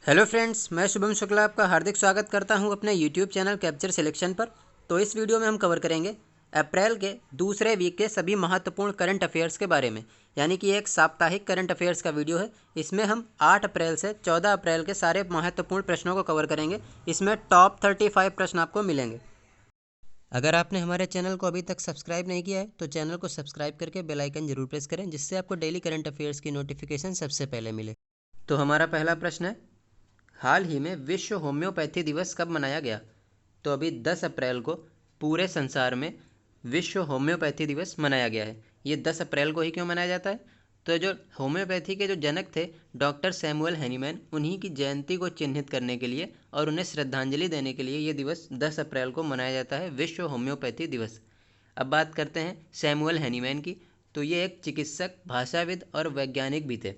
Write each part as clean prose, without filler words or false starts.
Hello friends, मैं शुभम शुक्ला आपका हार्दिक स्वागत करता हूं अपने यूट्यूब चैनल कैप्चर सिलेक्शन पर। तो इस वीडियो में हम कवर करेंगे अप्रैल के दूसरे वीक के सभी महत्वपूर्ण करंट अफेयर्स के बारे में, यानी कि एक साप्ताहिक करंट अफेयर्स का वीडियो है। इसमें हम 8 अप्रैल से 14 अप्रैल के सारे महत्वपूर्ण प्रश्नों को कवर करेंगे। इसमें टॉप 35 प्रश्न आपको मिलेंगे। अगर आपने हमारे चैनल को अभी तक सब्सक्राइब नहीं किया है तो चैनल को सब्सक्राइब करके बेल आइकन जरूर प्रेस करें, जिससे आपको डेली करंट अफेयर्स की नोटिफिकेशन सबसे पहले मिले। तो हमारा पहला प्रश्न है, हाल ही में विश्व होम्योपैथी दिवस कब मनाया गया? तो अभी 10 अप्रैल को पूरे संसार में विश्व होम्योपैथी दिवस मनाया गया है। ये 10 अप्रैल को ही क्यों मनाया जाता है? तो जो होम्योपैथी के जो जनक थे डॉक्टर सैमुअल हैनीमैन, उन्हीं की जयंती को चिन्हित करने के लिए और उन्हें श्रद्धांजलि देने के लिए ये दिवस 10 अप्रैल को मनाया जाता है, विश्व होम्योपैथी दिवस। अब बात करते हैं सैमुअल हैनीमैन की। तो ये एक चिकित्सक, भाषाविद और वैज्ञानिक भी थे।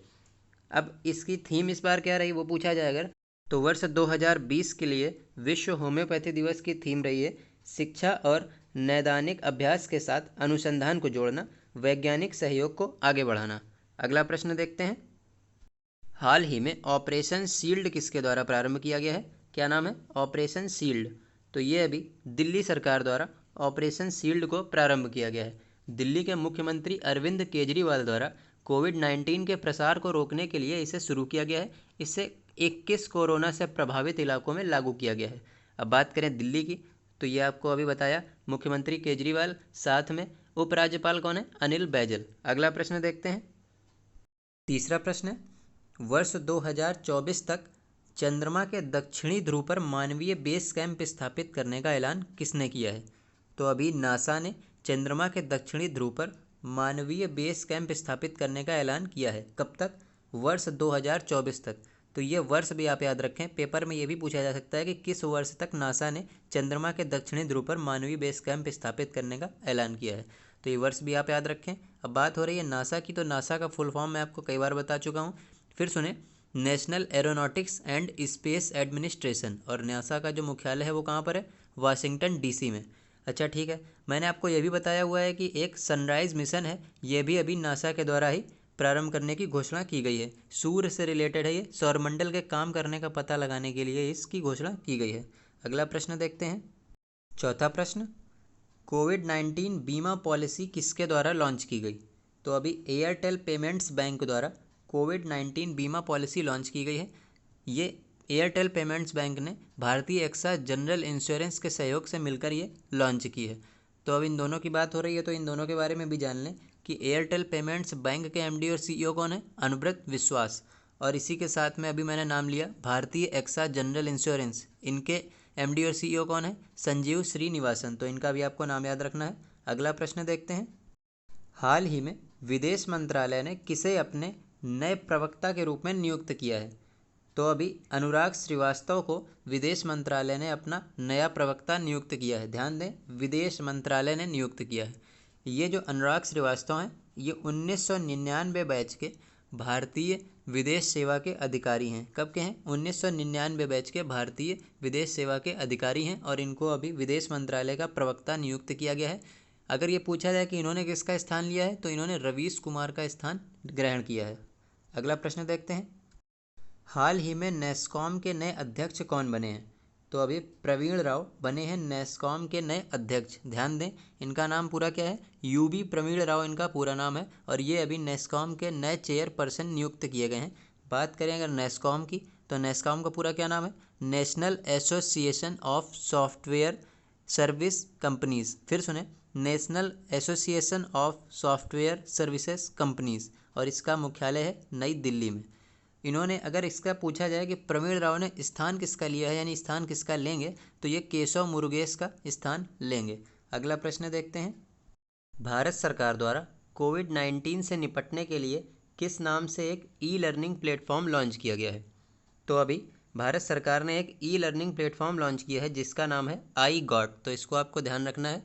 अब इसकी थीम इस बार क्या रही वो पूछा जाए अगर, तो वर्ष 2020 के लिए विश्व होम्योपैथी दिवस की थीम रही है शिक्षा और नैदानिक अभ्यास के साथ अनुसंधान को जोड़ना, वैज्ञानिक सहयोग को आगे बढ़ाना। अगला प्रश्न देखते हैं, हाल ही में ऑपरेशन शील्ड किसके द्वारा प्रारंभ किया गया है? क्या नाम है? Operation shield. तो ये अभी दिल्ली सरकार द्वारा ऑपरेशन शील्ड को प्रारंभ किया गया है। दिल्ली के मुख्यमंत्री अरविंद केजरीवाल द्वारा कोविड-19 के प्रसार को रोकने के लिए इसे शुरू किया गया है। इसे 21 कोरोना से प्रभावित इलाकों में लागू किया गया है। अब बात करें दिल्ली की, तो ये आपको अभी बताया मुख्यमंत्री केजरीवाल, साथ में उपराज्यपाल कौन है? अनिल बैजल। अगला प्रश्न देखते हैं, तीसरा प्रश्न है, वर्ष 2024 तक चंद्रमा के दक्षिणी ध्रुव पर मानवीय बेस कैंप स्थापित करने का ऐलान किसने किया है? तो अभी नासा ने चंद्रमा के दक्षिणी ध्रुव पर मानवीय बेस कैंप स्थापित करने का ऐलान किया है। कब तक? वर्ष 2024 तक। तो ये वर्ष भी आप याद रखें, पेपर में ये भी पूछा जा सकता है कि किस वर्ष तक नासा ने चंद्रमा के दक्षिणी ध्रुव पर मानवीय बेस कैंप स्थापित करने का ऐलान किया है। तो ये वर्ष भी आप याद रखें। अब बात हो रही है नासा की, तो नासा का फुल फॉर्म मैं आपको कई बार बता चुका हूँ, फिर सुने, national aeronautics and space administration. और नासा का जो मुख्यालय है वो कहाँ पर है? वाशिंगटन डीसी में। अच्छा ठीक है, मैंने आपको ये भी बताया हुआ है कि एक सनराइज मिशन है, ये भी अभी नासा के द्वारा ही प्रारंभ करने की घोषणा की गई है। सूर्य से रिलेटेड है, ये सौरमंडल के काम करने का पता लगाने के लिए इसकी घोषणा की गई है। अगला प्रश्न देखते हैं, चौथा प्रश्न, कोविड-19 बीमा पॉलिसी किसके द्वारा लॉन्च की गई? तो अभी एयरटेल पेमेंट्स बैंक द्वारा कोविड-19 बीमा पॉलिसी लॉन्च की गई है। ये एयरटेल पेमेंट्स बैंक ने भारतीय एक्सा जनरल इंश्योरेंस के सहयोग से मिलकर ये लॉन्च की है। तो अब इन दोनों की बात हो रही है तो इन दोनों के बारे में भी जान लें कि एयरटेल पेमेंट्स बैंक के एमडी और सीईओ कौन है? अनुव्रत विश्वास। और इसी के साथ में अभी मैंने नाम लिया भारतीय एक्सा जनरल इंश्योरेंस, इनके एमडी और सीईओ कौन है? संजीव श्रीनिवासन। तो इनका भी आपको नाम याद रखना है। अगला प्रश्न देखते हैं, हाल ही में विदेश मंत्रालय ने किसे अपने नए प्रवक्ता के रूप में नियुक्त किया है? तो अभी अनुराग श्रीवास्तव को विदेश मंत्रालय ने अपना नया प्रवक्ता नियुक्त किया है। ध्यान दें, विदेश मंत्रालय ने नियुक्त किया है। ये जो अनुराग श्रीवास्तव हैं, ये 1999 बैच के भारतीय विदेश सेवा के अधिकारी हैं। कब के हैं? 1999 बैच के भारतीय विदेश सेवा के अधिकारी हैं और इनको अभी विदेश मंत्रालय का प्रवक्ता नियुक्त किया गया है। अगर ये पूछा जाए कि इन्होंने किसका स्थान लिया है, तो इन्होंने रवीश कुमार का स्थान ग्रहण किया है। अगला प्रश्न देखते हैं, हाल ही में नेस्कॉम के नए अध्यक्ष कौन बने हैं? तो अभी प्रवीण राव बने हैं नेस्कॉम के नए अध्यक्ष। ध्यान दें, इनका नाम पूरा क्या है? यूबी प्रवीण राव इनका पूरा नाम है और ये अभी नेस्कॉम के नए चेयरपर्सन नियुक्त किए गए हैं। बात करें अगर नेस्कॉम की, तो नेस्कॉम का पूरा क्या नाम है? National association of software service companies. फिर सुने, national association of software services companies, और इसका मुख्यालय है नई दिल्ली में। इन्होंने, अगर इसका पूछा जाए कि प्रवीण राव ने स्थान किसका लिया है, यानी स्थान किसका लेंगे, तो ये केशव मुरुगेश का स्थान लेंगे। अगला प्रश्न देखते हैं, भारत सरकार द्वारा कोविड-19 से निपटने के लिए किस नाम से एक ई लर्निंग प्लेटफॉर्म लॉन्च किया गया है? तो अभी भारत सरकार ने एक ई लर्निंग प्लेटफॉर्म लॉन्च किया है जिसका नाम है आई गॉट। तो इसको आपको ध्यान रखना है।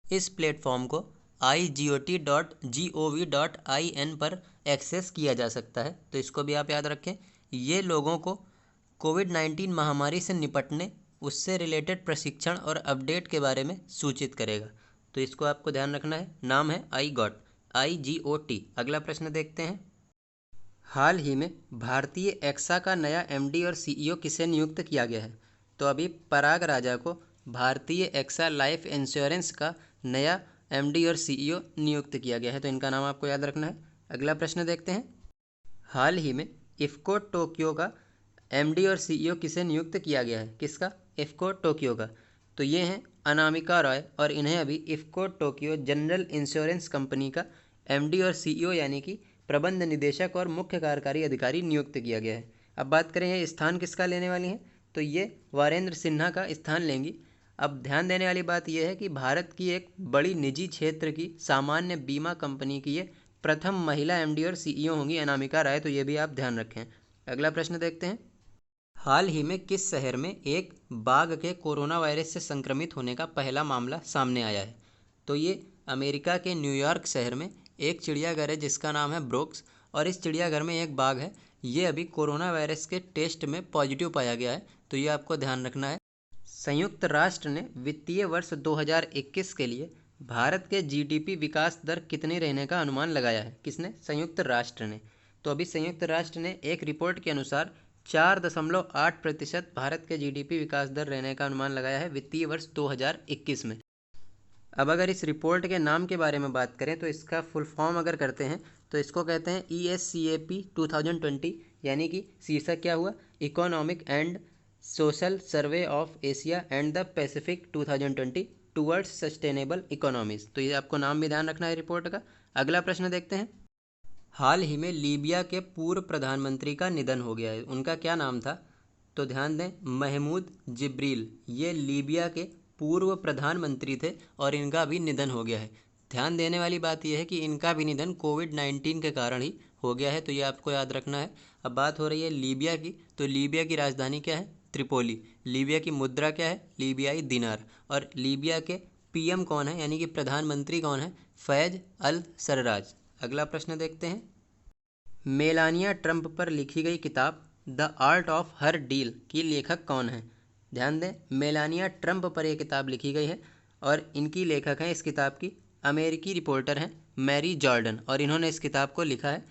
इस प्लेटफॉर्म को igot.gov.in पर एक्सेस किया जा सकता है। तो इसको भी आप याद रखें। ये लोगों को कोविड-19 महामारी से निपटने, उससे रिलेटेड प्रशिक्षण और अपडेट के बारे में सूचित करेगा। तो इसको आपको ध्यान रखना है। नाम है आई गॉट, IGOT। अगला प्रश्न देखते हैं, हाल ही में भारतीय एक्सा का नया एमडी और सीईओ किसे नियुक्त किया गया है? तो अभी पराग राजा को भारतीय एक्सा लाइफ इंश्योरेंस का नया एमडी और सीईओ नियुक्त किया गया है। तो इनका नाम आपको याद रखना है। अगला प्रश्न देखते हैं। हाल ही में इफ्को टोक्यो का एमडी और सीईओ किसे नियुक्त किया गया है? किसका? इफ्को टोक्यो का। तो ये हैं अनामिका रॉय और इन्हें अभी IFFCO Tokyo general insurance company का एमडी और सीईओ यानी कि प्रबंध निदेशक और मुख्य कार्यकारी अधिकारी नियुक्त किया गया है। अब बात करें ये स्थान किसका लेने वाली हैं, तो ये वारेंद्र सिन्हा का स्थान लेंगी। अब ध्यान देने वाली बात यह है कि भारत की एक बड़ी निजी क्षेत्र की सामान्य बीमा कंपनी की ये प्रथम महिला एमडी और सीईओ होंगी अनामिका राय। तो ये भी आप ध्यान रखें। अगला प्रश्न देखते हैं। हाल ही में किस शहर में एक बाघ के कोरोना वायरस से संक्रमित होने का पहला मामला सामने आया है? तो ये अमेरिका के न्यूयॉर्क शहर में एक चिड़ियाघर है जिसका नाम है ब्रोक्स, और इस चिड़ियाघर में एक बाघ है, ये अभी कोरोना वायरस के टेस्ट में पॉजिटिव पाया गया है। तो ये आपको ध्यान रखना है। संयुक्त राष्ट्र ने वित्तीय वर्ष 2021 के लिए भारत के जीडीपी विकास दर कितनी रहने का अनुमान लगाया है? किसने? संयुक्त राष्ट्र ने। तो अभी संयुक्त राष्ट्र ने एक रिपोर्ट के अनुसार 4.8% भारत के जीडीपी विकास दर रहने का अनुमान लगाया है वित्तीय वर्ष 2021 में। अब अगर इस रिपोर्ट के नाम के बारे में बात करें तो इसका फुल फॉर्म अगर करते हैं तो इसको कहते हैं ESCAP 2020, यानी कि शीर्षक क्या हुआ? Economic and social survey of Asia and the Pacific 2020 towards sustainable economies. तो ये आपको नाम भी ध्यान रखना है रिपोर्ट का। अगला प्रश्न देखते हैं। हाल ही में लीबिया के पूर्व प्रधानमंत्री का निधन हो गया है, उनका क्या नाम था? तो ध्यान दें, महमूद जिब्रील। ये लीबिया के पूर्व प्रधानमंत्री थे और इनका भी निधन हो गया है। ध्यान देने वाली बात यह है कि इनका भी निधन कोविड-19 के कारण ही हो गया है। तो ये आपको याद रखना है। अब बात हो रही है लीबिया की, तो लीबिया की राजधानी क्या है? त्रिपोली। लीबिया की मुद्रा क्या है? लीबियाई दिनार। और लीबिया के पीएम कौन है, यानी कि प्रधानमंत्री कौन है? फैज अल सरराज। अगला प्रश्न देखते हैं। मेलानिया ट्रंप पर लिखी गई किताब the art of her deal की लेखक कौन है? ध्यान दें, मेलानिया ट्रंप पर यह किताब लिखी गई है और इनकी लेखक हैं इस किताब की अमेरिकी रिपोर्टर हैं मैरी जॉर्डन, और इन्होंने इस किताब को लिखा है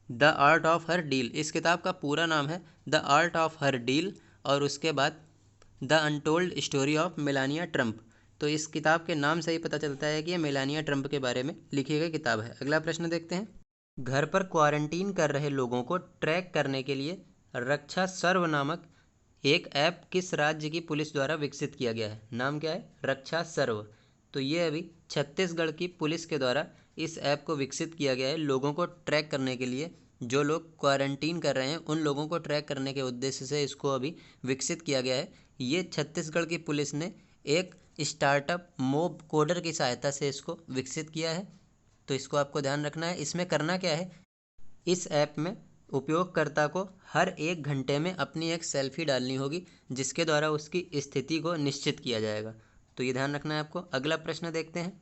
the art of her deal. इस किताब का पूरा नाम है the art of her deal और उसके बाद the untold story of Melania Trump. तो इस किताब के नाम से ही पता चलता है कि ये मेलानिया ट्रंप के बारे में लिखी गई किताब है। अगला प्रश्न देखते हैं। घर पर क्वारंटीन कर रहे लोगों को ट्रैक करने के लिए रक्षा सर्व नामक एक ऐप किस राज्य की पुलिस द्वारा विकसित किया गया है? नाम क्या है? रक्षा सर्व। तो ये अभी छत्तीसगढ़ की पुलिस के द्वारा इस ऐप को विकसित किया गया है लोगों को ट्रैक करने के लिए। जो लोग क्वारंटीन कर रहे हैं उन लोगों को ट्रैक करने के उद्देश्य से इसको अभी विकसित किया गया है। ये छत्तीसगढ़ की पुलिस ने एक स्टार्टअप मोब कोडर की सहायता से इसको विकसित किया है। तो इसको आपको ध्यान रखना है। इसमें करना क्या है, इस ऐप में उपयोगकर्ता को हर 1 घंटे में अपनी एक सेल्फी डालनी होगी जिसके द्वारा उसकी स्थिति को निश्चित किया जाएगा। तो ये ध्यान रखना है आपको। अगला प्रश्न देखते हैं।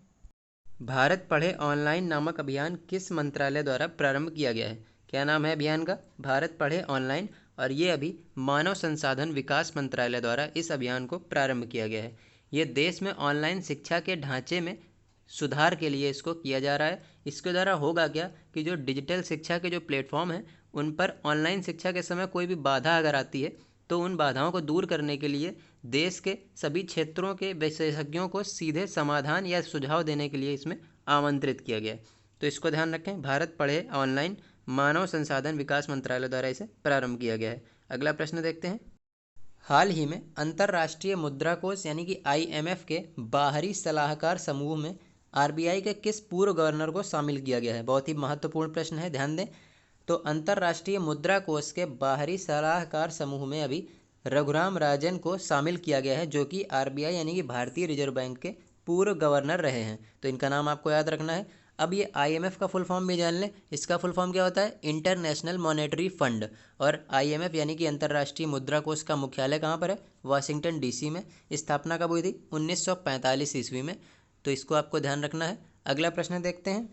भारत पढ़े ऑनलाइन नामक अभियान किस मंत्रालय द्वारा प्रारंभ किया गया है? क्या नाम है अभियान का? भारत पढ़े ऑनलाइन। और ये अभी मानव संसाधन विकास मंत्रालय द्वारा इस अभियान को प्रारंभ किया गया है। ये देश में ऑनलाइन शिक्षा के ढांचे में सुधार के लिए इसको किया जा रहा है। इसके द्वारा होगा क्या कि जो डिजिटल शिक्षा के जो प्लेटफॉर्म हैं उन पर ऑनलाइन शिक्षा के समय कोई भी बाधा अगर आती है तो उन बाधाओं को दूर करने के लिए देश के सभी क्षेत्रों के विशेषज्ञों को सीधे समाधान या सुझाव देने के लिए इसमें आमंत्रित किया गया है। तो इसको ध्यान रखें, भारत पढ़े ऑनलाइन मानव संसाधन विकास मंत्रालय द्वारा इसे प्रारंभ किया गया है। अगला प्रश्न देखते हैं। हाल ही में अंतर्राष्ट्रीय मुद्रा कोष यानी कि IMF के बाहरी सलाहकार समूह में RBI के किस पूर्व गवर्नर को शामिल किया गया है? बहुत ही महत्वपूर्ण प्रश्न है, ध्यान दें। तो अंतर्राष्ट्रीय मुद्रा कोष के बाहरी सलाहकार समूह में अभी रघुराम राजन को शामिल किया गया है जो कि RBI यानी कि भारतीय रिजर्व बैंक के पूर्व गवर्नर रहे हैं। तो इनका नाम आपको याद रखना है। अब ये IMF का फुल फॉर्म भी जान लें। इसका फुल फॉर्म क्या होता है? International monetary fund. और IMF यानी कि अंतर्राष्ट्रीय मुद्रा कोष का मुख्यालय कहाँ पर है? वाशिंगटन DC में। स्थापना कब हुई थी? 1945 ईस्वी में। तो इसको आपको ध्यान रखना है। अगला प्रश्न देखते हैं।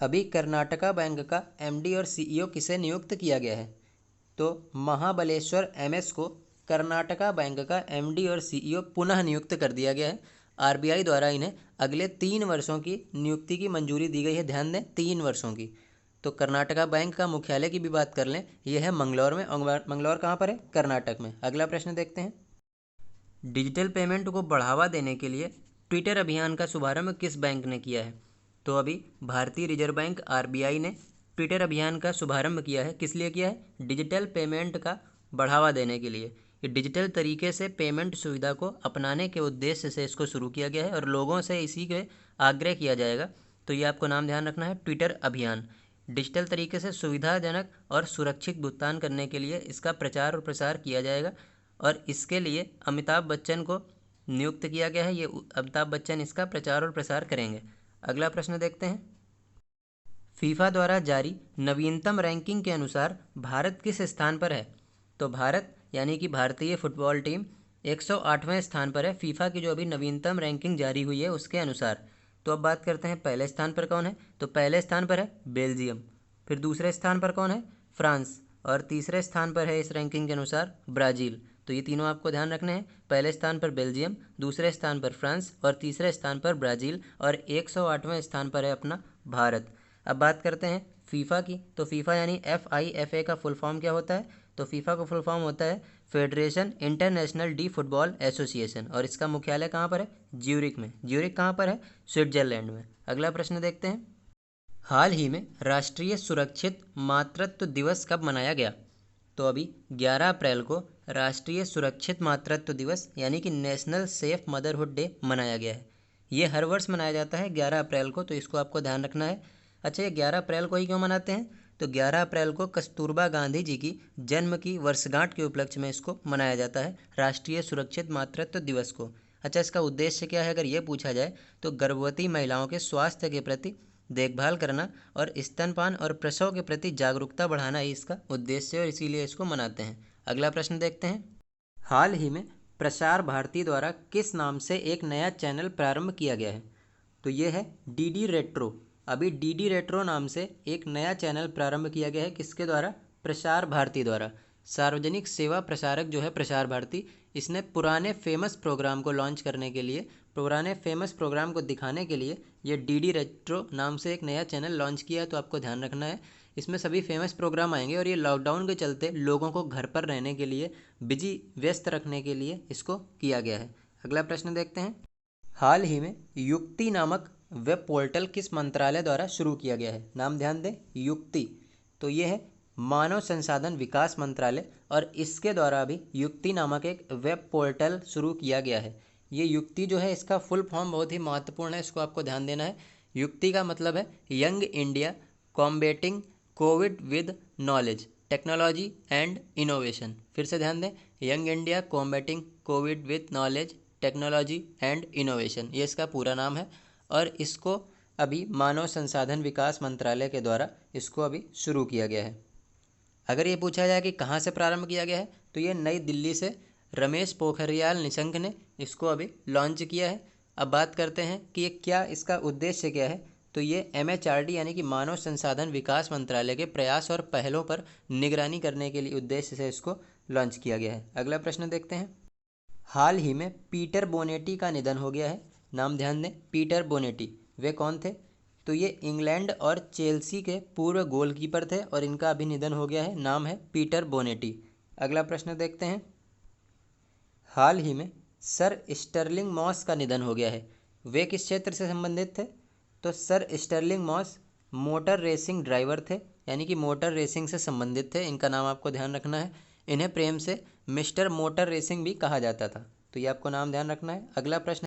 अभी कर्नाटका बैंक का MD और CEO किसे नियुक्त किया गया है? तो महाबलेश्वर MS को कर्नाटका बैंक का MD और CEO पुनः नियुक्त कर दिया गया है। RBI द्वारा इन्हें अगले 3 वर्षों की नियुक्ति की मंजूरी दी गई है। ध्यान दें, 3 वर्षों की। तो कर्नाटका बैंक का मुख्यालय की भी बात कर लें, ये है मंगलौर में, और मंगलौर कहाँ पर है? कर्नाटक में। अगला प्रश्न देखते हैं, डिजिटल पेमेंट को बढ़ावा देने के लिए ट्विटर अभियान का शुभारंभ किस बैंक ने किया है? तो अभी भारतीय रिजर्व बैंक आरबीआई ने ट्विटर अभियान का शुभारंभ किया है। किस लिए किया है? डिजिटल पेमेंट का बढ़ावा देने के लिए। ये डिजिटल तरीके से पेमेंट सुविधा को अपनाने के उद्देश्य से इसको शुरू किया गया है और लोगों से इसी के आग्रह किया जाएगा। तो ये आपको नाम ध्यान रखना है, ट्विटर अभियान। डिजिटल तरीके से सुविधाजनक और सुरक्षित भुगतान करने के लिए इसका प्रचार और प्रसार किया जाएगा और इसके लिए अमिताभ बच्चन को नियुक्त किया गया है। ये अमिताभ बच्चन इसका प्रचार और प्रसार करेंगे। अगला प्रश्न देखते हैं, फीफा द्वारा जारी नवीनतम रैंकिंग के अनुसार भारत किस स्थान पर है? तो भारत यानी कि भारतीय फुटबॉल टीम 108वें स्थान पर है फीफा की जो अभी नवीनतम रैंकिंग जारी हुई है उसके अनुसार। तो अब बात करते हैं पहले स्थान पर कौन है? तो पहले स्थान पर है बेल्जियम, फिर दूसरे स्थान पर कौन है? फ्रांस, और तीसरे स्थान पर है इस रैंकिंग के अनुसार ब्राज़ील। तो ये तीनों आपको ध्यान रखने हैं, पहले स्थान पर बेल्जियम, दूसरे स्थान पर फ्रांस और तीसरे स्थान पर ब्राज़ील, और 108वें स्थान पर है अपना भारत। अब बात करते हैं फीफा की। तो फीफा यानी FIFA का फुल फॉर्म क्या होता है? तो फीफा का फुल फॉर्म होता है federation international D football association, और इसका मुख्यालय कहाँ पर है? ज्यूरिक में। ज्यूरिक कहाँ पर है? स्विट्जरलैंड में। अगला प्रश्न देखते हैं, हाल ही में राष्ट्रीय सुरक्षित मातृत्व दिवस कब मनाया गया? तो अभी 11 अप्रैल को राष्ट्रीय सुरक्षित मातृत्व दिवस यानी कि नेशनल सेफ मदरहुड डे मनाया गया है। ये हर वर्ष मनाया जाता है 11 अप्रैल को, तो इसको आपको ध्यान रखना है। अच्छा, ये 11 अप्रैल को ही क्यों मनाते हैं? तो 11 अप्रैल को कस्तूरबा गांधी जी की जन्म की वर्षगांठ के उपलक्ष्य में इसको मनाया जाता है, राष्ट्रीय सुरक्षित मातृत्व दिवस को। अच्छा, इसका उद्देश्य क्या है अगर ये पूछा जाए तो गर्भवती महिलाओं के स्वास्थ्य के प्रति देखभाल करना और स्तनपान और प्रसव के प्रति जागरूकता बढ़ाना ही इसका उद्देश्य है और इसीलिए इसको मनाते हैं। अगला प्रश्न देखते हैं, हाल ही में प्रसार भारती द्वारा किस नाम से एक नया चैनल प्रारंभ किया गया है? तो ये है डीडी रेट्रो। अभी डीडी रेट्रो नाम से एक नया चैनल प्रारंभ किया गया है, किसके द्वारा? प्रसार भारती द्वारा। सार्वजनिक सेवा प्रसारक जो है प्रसार भारती, इसने पुराने फेमस प्रोग्राम को लॉन्च करने के लिए, पुराने फेमस प्रोग्राम को दिखाने के लिए ये डीडी रेट्रो नाम से एक नया चैनल लॉन्च किया है। तो आपको ध्यान रखना है, इसमें सभी फेमस प्रोग्राम आएंगे और ये लॉकडाउन के चलते लोगों को घर पर रहने के लिए, व्यस्त रखने के लिए इसको किया गया है। अगला प्रश्न देखते हैं, हाल ही में युक्ति नामक वेब पोर्टल किस मंत्रालय द्वारा शुरू किया गया है? नाम ध्यान दें, युक्ति। तो ये है मानव संसाधन विकास मंत्रालय, और इसके द्वारा अभी युक्ति नामक एक वेब पोर्टल शुरू किया गया है। ये युक्ति जो है इसका फुल फॉर्म बहुत ही महत्वपूर्ण है, इसको आपको ध्यान देना है। युक्ति का मतलब है young India combating Covid with knowledge, technology and innovation. फिर से ध्यान दें, young India combating Covid with knowledge, technology and innovation, ये इसका पूरा नाम है। और इसको अभी मानव संसाधन विकास मंत्रालय के द्वारा इसको अभी शुरू किया गया है। अगर ये पूछा जाए कि कहाँ से प्रारंभ किया गया है, तो ये नई दिल्ली से रमेश पोखरियाल निशंक ने इसको अभी लॉन्च किया है। अब बात करते हैं कि ये क्या, इसका उद्देश्य क्या है? तो ये MHRD यानी कि मानव संसाधन विकास मंत्रालय के प्रयास और पहलों पर निगरानी करने के लिए उद्देश्य से इसको लॉन्च किया गया है। अगला प्रश्न देखते हैं, हाल ही में पीटर बोनेटी का निधन हो गया है। नाम ध्यान दें, पीटर बोनेटी, वे कौन थे? तो ये इंग्लैंड और चेल्सी के पूर्व गोलकीपर थे और इनका अभी निधन हो गया है। नाम है पीटर बोनेटी। अगला प्रश्न देखते हैं, हाल ही में सर स्टर्लिंग मॉस का निधन हो गया है, वे किस क्षेत्र से संबंधित थे? तो sir Stirling Moss motor racing driver थे, यानी कि मोटर रेसिंग से संबंधित थे। इनका नाम आपको ध्यान रखना है। इन्हें प्रेम से मिस्टर मोटर रेसिंग भी कहा जाता था, तो ये आपको नाम ध्यान रखना है। अगला प्रश्न,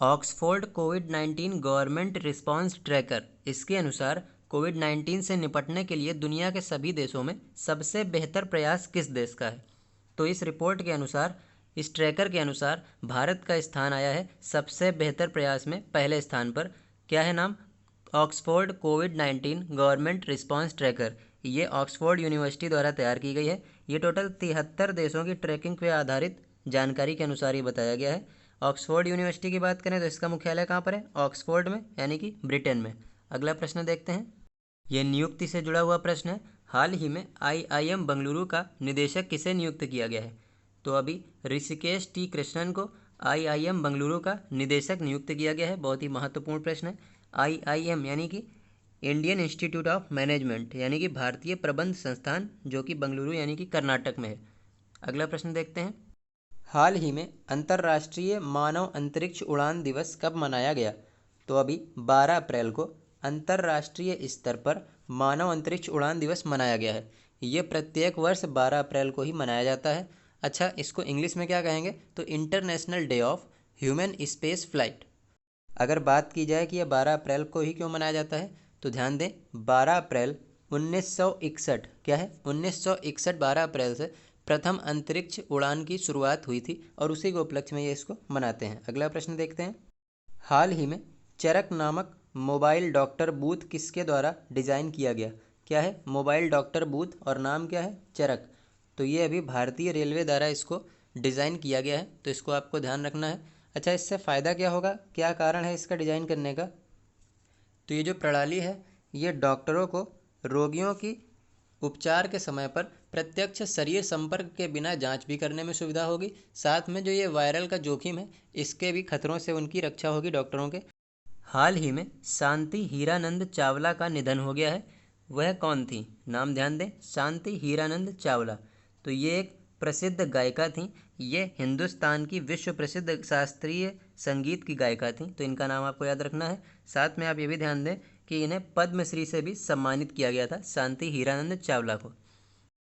ऑक्सफोर्ड कोविड-19 गवर्नमेंट रिस्पांस ट्रैकर, इसके अनुसार कोविड-19 से निपटने के लिए दुनिया के सभी देशों में सबसे बेहतर प्रयास किस देश का है? तो इस रिपोर्ट के अनुसार, इस ट्रैकर के अनुसार भारत का स्थान आया है सबसे बेहतर प्रयास में पहले स्थान पर। क्या है नाम? ऑक्सफोर्ड कोविड-19 गवर्नमेंट रिस्पांस ट्रैकर। ये ऑक्सफोर्ड यूनिवर्सिटी द्वारा तैयार की गई है। ये टोटल 73 देशों की ट्रैकिंग पर आधारित जानकारी के अनुसार ही बताया गया है। ऑक्सफोर्ड यूनिवर्सिटी की बात करें तो इसका मुख्यालय कहाँ पर है? ऑक्सफोर्ड में, यानी कि ब्रिटेन में। अगला प्रश्न देखते हैं, यह नियुक्ति से जुड़ा हुआ प्रश्न है। हाल ही में IIM बेंगलुरु का निदेशक किसे नियुक्त किया गया है? तो अभी ऋषिकेश T कृष्णन को IIM बेंगलुरु का निदेशक नियुक्त किया गया है। बहुत ही महत्वपूर्ण प्रश्न है। IIM यानी कि इंडियन इंस्टीट्यूट ऑफ मैनेजमेंट यानी कि भारतीय प्रबंध संस्थान, जो कि बेंगलुरु यानी कि कर्नाटक में है। अगला प्रश्न देखते हैं। हाल ही में अंतर्राष्ट्रीय मानव अंतरिक्ष उड़ान दिवस कब मनाया गया? तो अभी 12 अप्रैल को अंतर्राष्ट्रीय स्तर पर मानव अंतरिक्ष उड़ान दिवस मनाया गया है। ये प्रत्येक वर्ष 12 अप्रैल को ही मनाया जाता है। अच्छा, इसको इंग्लिश में क्या कहेंगे? तो international day of human space flight. अगर बात की जाए कि यह 12 अप्रैल को ही क्यों मनाया जाता है, तो ध्यान दें 12 अप्रैल 1961, क्या है 1961, 12 अप्रैल से प्रथम अंतरिक्ष उड़ान की शुरुआत हुई थी और उसी के उपलक्ष्य में ये इसको मनाते हैं। अगला प्रश्न देखते हैं। हाल ही में चरक नामक मोबाइल डॉक्टर बूथ किसके द्वारा डिज़ाइन किया गया? क्या है मोबाइल डॉक्टर बूथ और नाम क्या है? चरक। तो ये अभी भारतीय रेलवे द्वारा इसको डिज़ाइन किया गया है, तो इसको आपको ध्यान रखना है। अच्छा, इससे फ़ायदा क्या होगा, क्या कारण है इसका डिज़ाइन करने का? तो ये जो प्रणाली है ये डॉक्टरों को रोगियों की उपचार के समय पर प्रत्यक्ष शरीर संपर्क के बिना जांच भी करने में सुविधा होगी। साथ में जो ये वायरल का जोखिम है इसके भी खतरों से उनकी रक्षा होगी डॉक्टरों के। हाल ही में शांति हीरानंद चावला का निधन हो गया है। वह कौन थी? नाम ध्यान दें, शांति हीरानंद चावला। तो ये एक प्रसिद्ध गायिका थी। ये हिंदुस्तान की विश्व प्रसिद्ध शास्त्रीय संगीत की गायिका थी, तो इनका नाम आपको याद रखना है। साथ में आप ये भी ध्यान दें कि इन्हें पद्मश्री से भी सम्मानित किया गया था, शांति हीरानंद चावला को।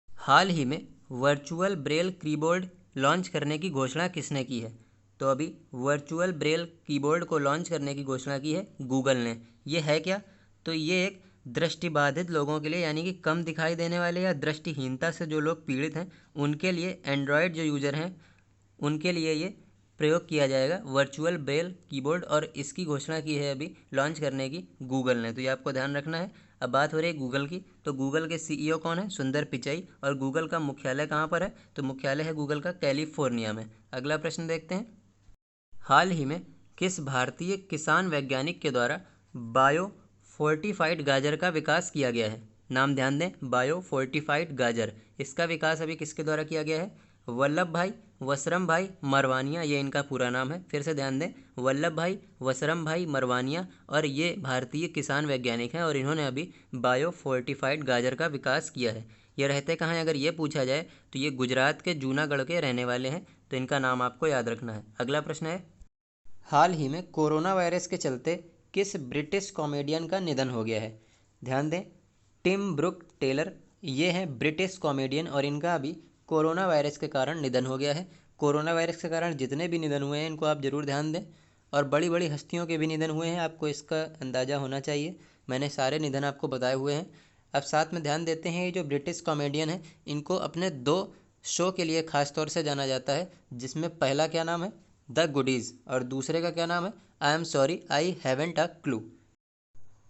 हाल ही में वर्चुअल ब्रेल कीबोर्ड लॉन्च करने की घोषणा किसने की है? तो अभी वर्चुअल ब्रेल कीबोर्ड को लॉन्च करने की घोषणा की है गूगल ने। ये है क्या? तो ये एक दृष्टिबाधित लोगों के लिए, यानी कि कम दिखाई देने वाले या दृष्टिहीनता से जो लोग पीड़ित हैं उनके लिए, एंड्रॉयड जो यूज़र हैं उनके लिए ये प्रयोग किया जाएगा वर्चुअल ब्रेल कीबोर्ड, और इसकी घोषणा की है अभी लॉन्च करने की गूगल ने। तो ये आपको ध्यान रखना है। अब बात हो रही है गूगल की, तो गूगल के सीईओ कौन है? सुंदर पिचाई। और गूगल का मुख्यालय कहाँ पर है? तो मुख्यालय है गूगल का कैलिफोर्निया में। अगला प्रश्न देखते हैं। हाल ही में किस भारतीय किसान वैज्ञानिक के द्वारा बायो फोर्टिफाइड गाजर का विकास किया गया है? नाम ध्यान दें, बायो फोर्टिफाइड गाजर। इसका विकास अभी किसके द्वारा किया गया है? वल्लभ भाई वसरम भाई मरवानिया, ये इनका पूरा नाम है। फिर से ध्यान दें, वल्लभ भाई वसरम भाई मरवानिया, और ये भारतीय किसान वैज्ञानिक हैं और इन्होंने अभी बायो फोर्टिफाइड गाजर का विकास किया है। ये रहते कहाँ हैं अगर ये पूछा जाए तो ये गुजरात के जूनागढ़ के रहने वाले हैं, तो इनका नाम आपको याद रखना है। अगला प्रश्न है। हाल ही में कोरोना वायरस के चलते किस ब्रिटिश कॉमेडियन का निधन हो गया है? ध्यान दें, टिम ब्रूक टेलर, ये हैं ब्रिटिश कॉमेडियन और इनका अभी कोरोना वायरस के कारण निधन हो गया है। कोरोना वायरस के कारण जितने भी निधन हुए हैं इनको आप ज़रूर ध्यान दें, और बड़ी बड़ी हस्तियों के भी निधन हुए हैं, आपको इसका अंदाज़ा होना चाहिए। मैंने सारे निधन आपको बताए हुए हैं। अब साथ में ध्यान देते हैं, ये जो ब्रिटिश कॉमेडियन हैं इनको अपने 2 शो के लिए ख़ास तौर से जाना जाता है, जिसमें पहला क्या नाम है? द गुडीज़, और दूसरे का क्या नाम है? I am sorry I haven't a clue.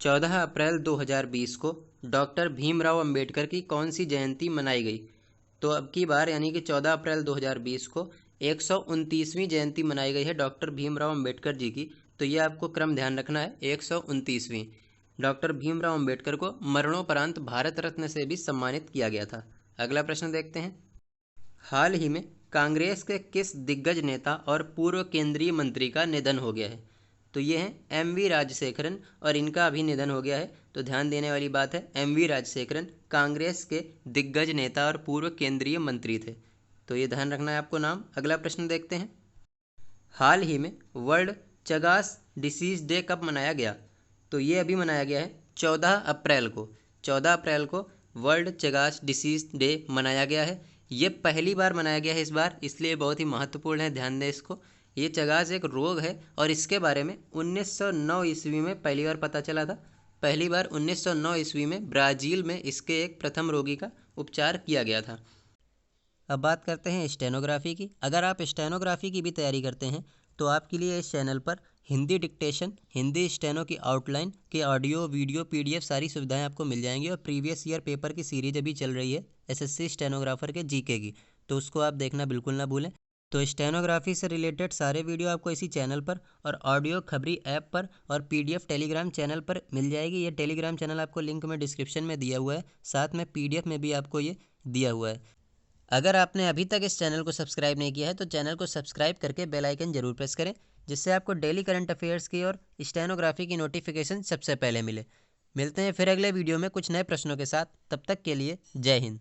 14 अप्रैल 2020 को डॉक्टर भीमराव अंबेडकर की कौन सी जयंती मनाई गई? तो अब की बार यानी कि 14 अप्रैल 2020 को 129वीं जयंती मनाई गई है डॉक्टर भीमराव अंबेडकर जी की। तो ये आपको क्रम ध्यान रखना है, 129वीं। डॉक्टर भीमराव अंबेडकर को मरणोपरांत भारत रत्न से भी सम्मानित किया गया था। अगला प्रश्न देखते हैं। हाल ही में कांग्रेस के किस दिग्गज नेता और पूर्व केंद्रीय मंत्री का निधन हो गया है? तो ये हैं एम.वी. राजशेखरन, और इनका अभी निधन हो गया है। तो ध्यान देने वाली बात है, एम.वी. राजशेखरन कांग्रेस के दिग्गज नेता और पूर्व केंद्रीय मंत्री थे, तो ये ध्यान रखना है आपको नाम। अगला प्रश्न देखते हैं। हाल ही में वर्ल्ड चगास डिसीज डे कब मनाया गया? तो ये अभी मनाया गया है 14 अप्रैल को। 14 अप्रैल को वर्ल्ड चगास डिसीज डे मनाया गया है। ये पहली बार मनाया गया है इस बार, इसलिए बहुत ही महत्वपूर्ण है, ध्यान दें इसको। ये चगास एक रोग है और इसके बारे में 1909 ईस्वी में पहली बार पता चला था। पहली बार 1909 ईस्वी में ब्राज़ील में इसके एक प्रथम रोगी का उपचार किया गया था। अब बात करते हैं स्टेनोग्राफी की। अगर आप स्टेनोग्राफी की भी तैयारी करते हैं तो आपके लिए इस चैनल पर हिंदी डिक्टेशन, हिंदी स्टेनो की आउटलाइन के ऑडियो, वीडियो, पीडीएफ सारी सुविधाएं आपको मिल जाएंगी। और प्रीवियस ईयर पेपर की सीरीज अभी चल रही है एसएससी स्टेनोग्राफर के जीके की, तो उसको आप देखना बिल्कुल ना भूलें। तो स्टेनोग्राफी से रिलेटेड सारे वीडियो आपको इसी चैनल पर और ऑडियो खबरी ऐप पर और पीडीएफ टेलीग्राम चैनल पर मिल जाएगी। ये टेलीग्राम चैनल आपको लिंक में डिस्क्रिप्शन में दिया हुआ है, साथ में पीडीएफ में भी आपको ये दिया हुआ है। अगर आपने अभी तक इस चैनल को सब्सक्राइब नहीं किया है तो चैनल को सब्सक्राइब करके बेल आइकन जरूर प्रेस करें, जिससे आपको डेली करंट अफेयर्स की और स्टेनोग्राफी की नोटिफिकेशन सबसे पहले मिले। मिलते हैं फिर अगले वीडियो में कुछ नए प्रश्नों के साथ। तब तक के लिए जय हिंद।